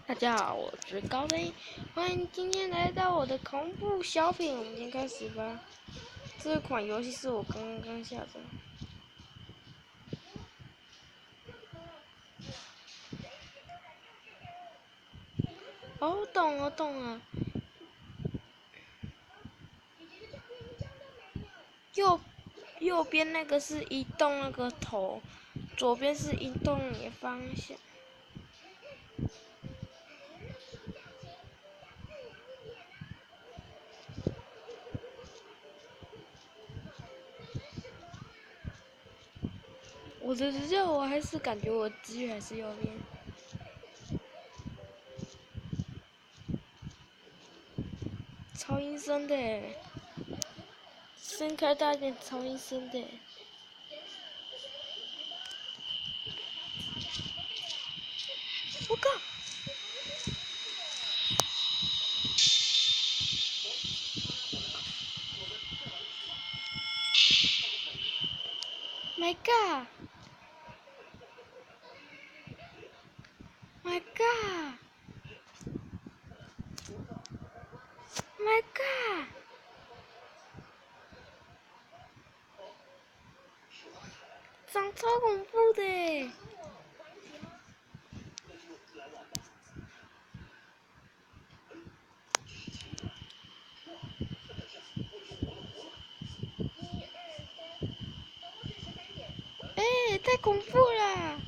大家好，我是高飞，欢迎今天来到我的恐怖小品。我们先开始吧。这款游戏是我刚刚下载。哦，懂了。右边那个是移动那个头，左边是移动你的方向。我还是感觉我资源还是右边。超阴森的，声开大一点，超阴森的。我靠！My God！ My God！ My God！ 长超恐怖的。太恐怖了！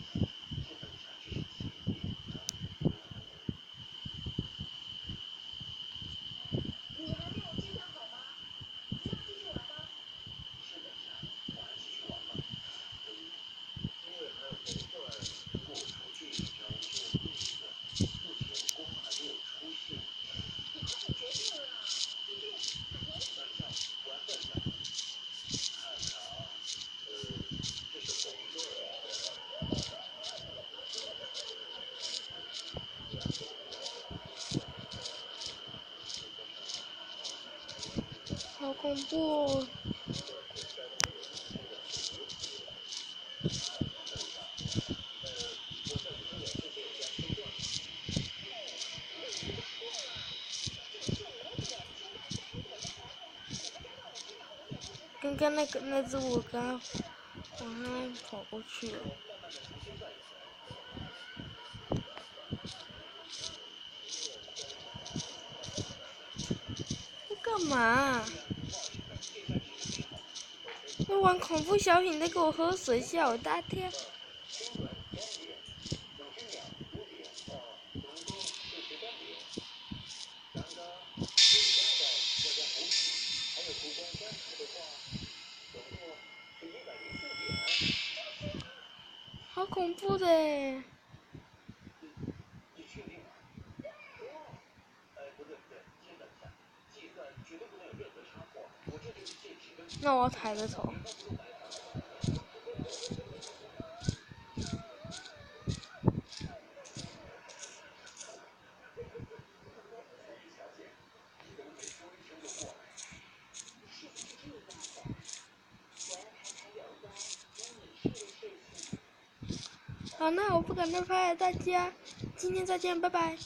好恐怖哦！刚刚那只我刚往那跑过去了。在干嘛？在玩恐怖小品，在给我喝水，吓我大跳。好恐怖的耶！那我要抬着头。好，那我不敢再拍了，大家，今天再见，拜拜。